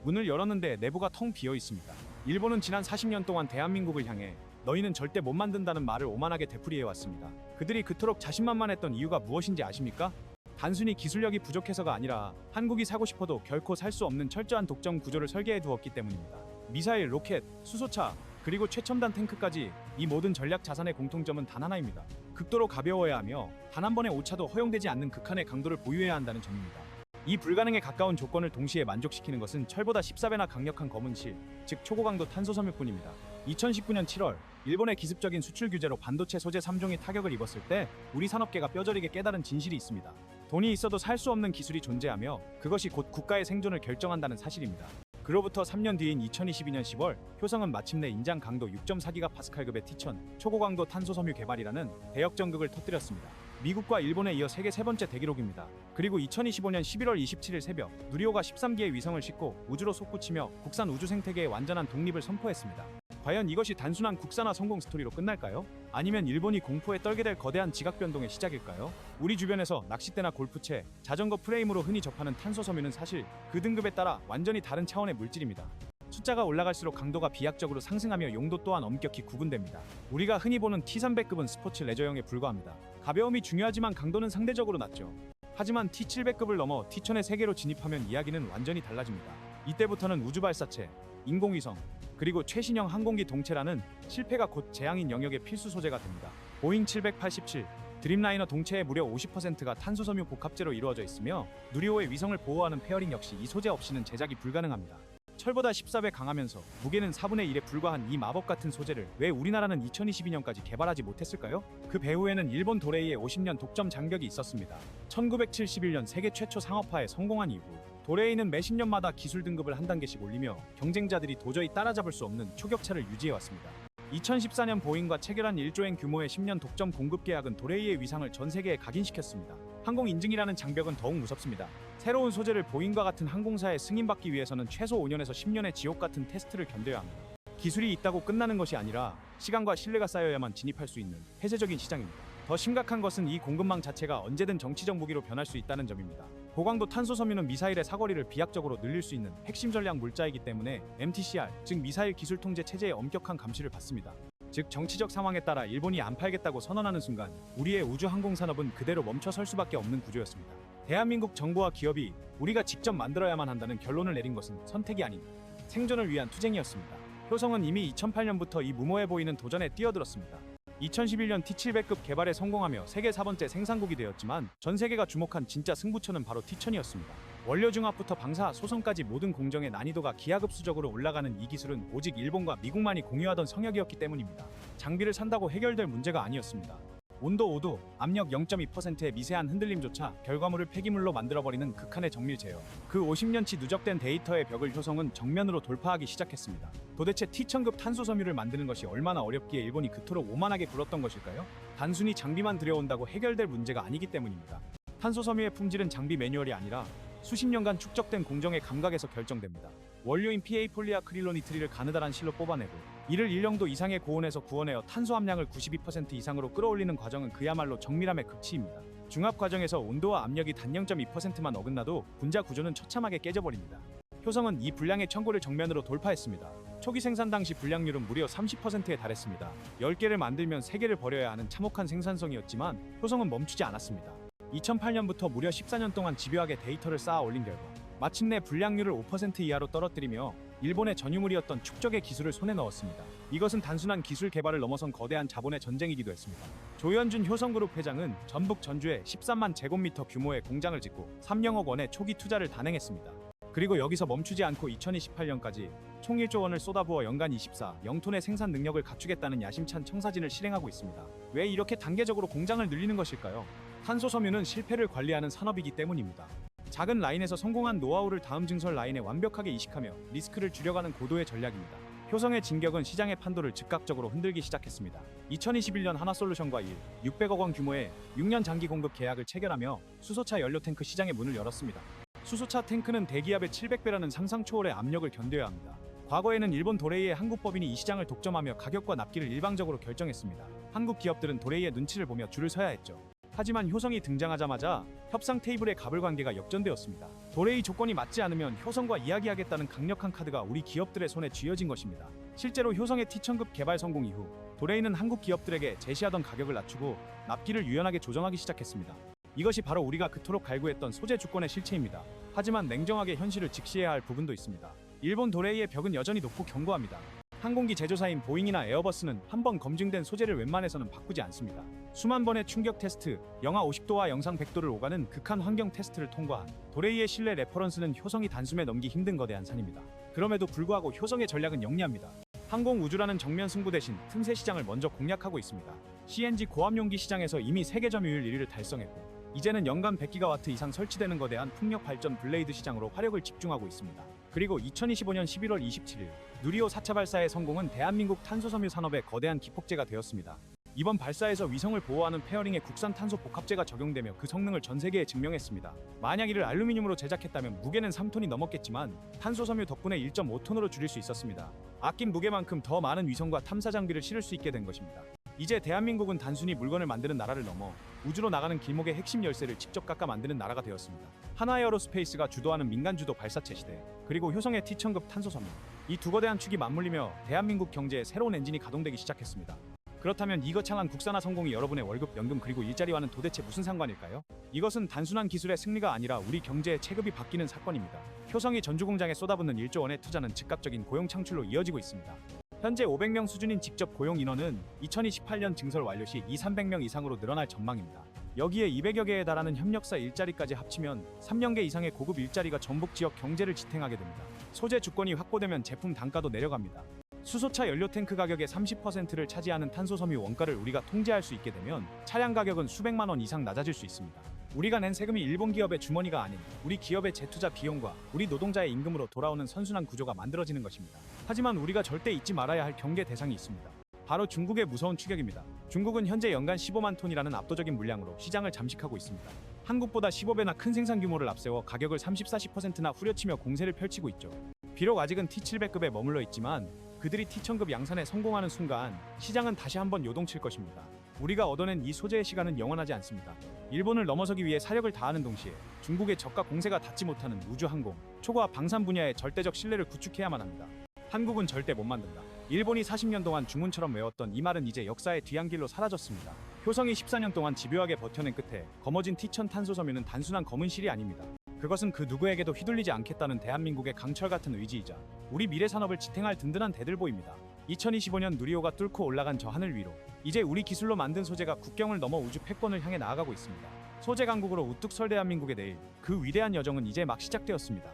문을 열었는데 내부가 텅 비어 있습니다. 일본은 지난 40년 동안 대한민국을 향해 너희는 절대 못 만든다는 말을 오만하게 되풀이해왔습니다. 그들이 그토록 자신만만했던 이유가 무엇인지 아십니까? 단순히 기술력이 부족해서가 아니라 한국이 사고 싶어도 결코 살 수 없는 철저한 독점 구조를 설계해 두었기 때문입니다. 미사일, 로켓, 수소차, 그리고 최첨단 탱크까지 이 모든 전략 자산의 공통점은 단 하나입니다. 극도로 가벼워야 하며 단 한 번의 오차도 허용되지 않는 극한의 강도를 보유해야 한다는 점입니다. 이 불가능에 가까운 조건을 동시에 만족시키는 것은 철보다 14배나 강력한 검은 실, 즉 초고강도 탄소섬유뿐입니다. 2019년 7월 일본의 기습적인 수출 규제로 반도체 소재 3종이 타격을 입었을 때 우리 산업계가 뼈저리게 깨달은 진실이 있습니다. 돈이 있어도 살 수 없는 기술이 존재하며 그것이 곧 국가의 생존을 결정한다는 사실입니다. 그로부터 3년 뒤인 2022년 10월 효성은 마침내 인장 강도 6.4GPa급의 T1000 초고강도 탄소섬유 개발이라는 대역전극을 터뜨렸습니다. 미국과 일본에 이어 세계 세 번째 대기록입니다. 그리고 2025년 11월 27일 새벽 누리호가 13기의 위성을 싣고 우주로 솟구치며 국산 우주 생태계의 완전한 독립을 선포했습니다. 과연 이것이 단순한 국산화 성공 스토리로 끝날까요? 아니면 일본이 공포에 떨게 될 거대한 지각 변동의 시작일까요? 우리 주변에서 낚싯대나 골프채, 자전거 프레임으로 흔히 접하는 탄소섬유는 사실 그 등급에 따라 완전히 다른 차원의 물질입니다. 숫자가 올라갈수록 강도가 비약적으로 상승하며 용도 또한 엄격히 구분됩니다. 우리가 흔히 보는 T300급은 스포츠 레저용에 불과합니다. 가벼움이 중요하지만 강도는 상대적으로 낮죠. 하지만 T700급을 넘어 T1000의 세계로 진입하면 이야기는 완전히 달라집니다. 이때부터는 우주발사체, 인공위성, 그리고 최신형 항공기 동체라는 실패가 곧 재앙인 영역의 필수 소재가 됩니다. 보잉 787, 드림라이너 동체의 무려 50%가 탄소섬유 복합재로 이루어져 있으며 누리호의 위성을 보호하는 페어링 역시 이 소재 없이는 제작이 불가능합니다. 철보다 14배 강하면서 무게는 4분의 1에 불과한 이 마법 같은 소재를 왜 우리나라는 2022년까지 개발하지 못했을까요? 그 배후에는 일본 도레이의 50년 독점 장벽이 있었습니다. 1971년 세계 최초 상업화에 성공한 이후 도레이는 매 10년마다 기술 등급을 한 단계씩 올리며 경쟁자들이 도저히 따라잡을 수 없는 초격차를 유지해왔습니다. 2014년 보잉과 체결한 1조엔 규모의 10년 독점 공급 계약은 도레이의 위상을 전 세계에 각인시켰습니다. 항공 인증이라는 장벽은 더욱 무섭습니다. 새로운 소재를 보잉과 같은 항공사에 승인받기 위해서는 최소 5년에서 10년의 지옥 같은 테스트를 견뎌야 합니다. 기술이 있다고 끝나는 것이 아니라 시간과 신뢰가 쌓여야만 진입할 수 있는 폐쇄적인 시장입니다. 더 심각한 것은 이 공급망 자체가 언제든 정치적 무기로 변할 수 있다는 점입니다. 고강도 탄소섬유는 미사일의 사거리를 비약적으로 늘릴 수 있는 핵심 전략 물자이기 때문에 MTCR, 즉 미사일 기술 통제 체제의 엄격한 감시를 받습니다. 즉 정치적 상황에 따라 일본이 안 팔겠다고 선언하는 순간 우리의 우주 항공 산업은 그대로 멈춰설 수밖에 없는 구조였습니다. 대한민국 정부와 기업이 우리가 직접 만들어야만 한다는 결론을 내린 것은 선택이 아닌 생존을 위한 투쟁이었습니다. 효성은 이미 2008년부터 이 무모해 보이는 도전에 뛰어들었습니다. 2011년 T700급 개발에 성공하며 세계 4번째 생산국이 되었지만 전 세계가 주목한 진짜 승부처는 바로 T1000이었습니다. 원료 중합부터 방사, 소성까지 모든 공정의 난이도가 기하급수적으로 올라가는 이 기술은 오직 일본과 미국만이 공유하던 성역이었기 때문입니다. 장비를 산다고 해결될 문제가 아니었습니다. 온도 5도, 압력 0.2%의 미세한 흔들림조차 결과물을 폐기물로 만들어버리는 극한의 정밀 제어. 그 50년치 누적된 데이터의 벽을 효성은 정면으로 돌파하기 시작했습니다. 도대체 T1000급 탄소섬유를 만드는 것이 얼마나 어렵기에 일본이 그토록 오만하게 굴었던 것일까요? 단순히 장비만 들여온다고 해결될 문제가 아니기 때문입니다. 탄소섬유의 품질은 장비 매뉴얼이 아니라 수십 년간 축적된 공정의 감각에서 결정됩니다. 원료인 PA 폴리아크릴로니트릴을 가느다란 실로 뽑아내고 이를 1영도 이상의 고온에서 구워내어 탄소 함량을 92% 이상으로 끌어올리는 과정은 그야말로 정밀함의 극치입니다. 중합 과정에서 온도와 압력이 단 0.2%만 어긋나도 분자 구조는 처참하게 깨져버립니다. 효성은 이 불량의 천고를 정면으로 돌파했습니다. 초기 생산 당시 불량률은 무려 30%에 달했습니다. 10개를 만들면 3개를 버려야 하는 참혹한 생산성이었지만 효성은 멈추지 않았습니다. 2008년부터 무려 14년 동안 집요하게 데이터를 쌓아 올린 결과 마침내 불량률을 5% 이하로 떨어뜨리며 일본의 전유물이었던 축적의 기술을 손에 넣었습니다. 이것은 단순한 기술 개발을 넘어선 거대한 자본의 전쟁이기도 했습니다. 조현준 효성그룹 회장은 전북 전주에 13만 제곱미터 규모의 공장을 짓고 3영억 원의 초기 투자를 단행했습니다. 그리고 여기서 멈추지 않고 2028년까지 총 1조 원을 쏟아부어 연간 24,0톤의 생산 능력을 갖추겠다는 야심찬 청사진을 실행하고 있습니다. 왜 이렇게 단계적으로 공장을 늘리는 것일까요? 탄소섬유는 실패를 관리하는 산업이기 때문입니다. 작은 라인에서 성공한 노하우를 다음 증설 라인에 완벽하게 이식하며 리스크를 줄여가는 고도의 전략입니다. 효성의 진격은 시장의 판도를 즉각적으로 흔들기 시작했습니다. 2021년 하나솔루션과 600억 원 규모의 6년 장기 공급 계약을 체결하며 수소차 연료 탱크 시장의 문을 열었습니다. 수소차 탱크는 대기압의 700배라는 상상 초월의 압력을 견뎌야 합니다. 과거에는 일본 도레이의 한국 법인이 이 시장을 독점하며 가격과 납기를 일방적으로 결정했습니다. 한국 기업들은 도레이의 눈치를 보며 줄을 서야 했죠. 하지만 효성이 등장하자마자 협상 테이블의 가불관계가 역전되었습니다. 도레이 조건이 맞지 않으면 효성과 이야기하겠다는 강력한 카드가 우리 기업들의 손에 쥐어진 것입니다. 실제로 효성의 T1000급 개발 성공 이후 도레이는 한국 기업들에게 제시하던 가격을 낮추고 납기를 유연하게 조정하기 시작했습니다. 이것이 바로 우리가 그토록 갈구했던 소재 주권의 실체입니다. 하지만 냉정하게 현실을 직시해야 할 부분도 있습니다. 일본 도레이의 벽은 여전히 높고 견고합니다. 항공기 제조사인 보잉이나 에어버스는 한 번 검증된 소재를 웬만해서는 바꾸지 않습니다. 수만 번의 충격 테스트, 영하 50도와 영상 100도를 오가는 극한 환경 테스트를 통과한 도레이의 신뢰 레퍼런스는 효성이 단숨에 넘기 힘든 거대한 산입니다. 그럼에도 불구하고 효성의 전략은 영리합니다. 항공 우주라는 정면 승부 대신 틈새 시장을 먼저 공략하고 있습니다. CNG 고압용기 시장에서 이미 세계 점유율 1위를 달성했고 이제는 연간 100기가와트 이상 설치되는 거대한 풍력 발전 블레이드 시장으로 화력을 집중하고 있습니다. 그리고 2025년 11월 27일 누리호 4차 발사의 성공은 대한민국 탄소섬유 산업의 거대한 기폭제가 되었습니다. 이번 발사에서 위성을 보호하는 페어링에 국산 탄소 복합제가 적용되며 그 성능을 전 세계에 증명했습니다. 만약 이를 알루미늄으로 제작했다면 무게는 3톤이 넘었겠지만 탄소섬유 덕분에 1.5톤으로 줄일 수 있었습니다. 아낀 무게만큼 더 많은 위성과 탐사 장비를 실을 수 있게 된 것입니다. 이제 대한민국은 단순히 물건을 만드는 나라를 넘어 우주로 나가는 길목의 핵심 열쇠를 직접 깎아 만드는 나라가 되었습니다. 하나에어로스페이스가 주도하는 민간주도 발사체 시대, 그리고 효성의 T1000급 탄소섬유, 이 두 거대한 축이 맞물리며 대한민국 경제의 새로운 엔진이 가동되기 시작했습니다. 그렇다면 이 거창한 국산화 성공이 여러분의 월급, 연금 그리고 일자리와는 도대체 무슨 상관일까요? 이것은 단순한 기술의 승리가 아니라 우리 경제의 체급이 바뀌는 사건입니다. 효성이 전주공장에 쏟아붓는 1조 원의 투자는 즉각적인 고용 창출로 이어지고 있습니다. 현재 500명 수준인 직접 고용 인원은 2028년 증설 완료 시 200~300명 이상으로 늘어날 전망입니다. 여기에 200여 개에 달하는 협력사 일자리까지 합치면 3년계 이상의 고급 일자리가 전북 지역 경제를 지탱하게 됩니다. 소재 주권이 확보되면 제품 단가도 내려갑니다. 수소차 연료 탱크 가격의 30%를 차지하는 탄소섬유 원가를 우리가 통제할 수 있게 되면 차량 가격은 수백만 원 이상 낮아질 수 있습니다. 우리가 낸 세금이 일본 기업의 주머니가 아닌 우리 기업의 재투자 비용과 우리 노동자의 임금으로 돌아오는 선순환 구조가 만들어지는 것입니다. 하지만 우리가 절대 잊지 말아야 할 경계 대상이 있습니다. 바로 중국의 무서운 추격입니다. 중국은 현재 연간 15만 톤이라는 압도적인 물량으로 시장을 잠식하고 있습니다. 한국보다 15배나 큰 생산 규모를 앞세워 가격을 30~40%나 후려치며 공세를 펼치고 있죠. 비록 아직은 T700급에 머물러 있지만 그들이 T1000급 양산에 성공하는 순간 시장은 다시 한번 요동칠 것입니다. 우리가 얻어낸 이 소재의 시간은 영원하지 않습니다. 일본을 넘어서기 위해 사력을 다하는 동시에 중국의 적과 공세가 닿지 못하는 우주항공, 초과학 방산 분야의 절대적 신뢰를 구축해야만 합니다. 한국은 절대 못 만든다. 일본이 40년 동안 주문처럼 외웠던 이 말은 이제 역사의 뒤안길로 사라졌습니다. 효성이 14년 동안 집요하게 버텨낸 끝에 거머쥔 T1000 탄소섬유는 단순한 검은 실이 아닙니다. 그것은 그 누구에게도 휘둘리지 않겠다는 대한민국의 강철 같은 의지이자 우리 미래 산업을 지탱할 든든한 대들보입니다. 2025년 누리호가 뚫고 올라간 저 하늘 위로 이제 우리 기술로 만든 소재가 국경을 넘어 우주 패권을 향해 나아가고 있습니다. 소재 강국으로 우뚝 설 대한민국의 내일, 그 위대한 여정은 이제 막 시작되었습니다.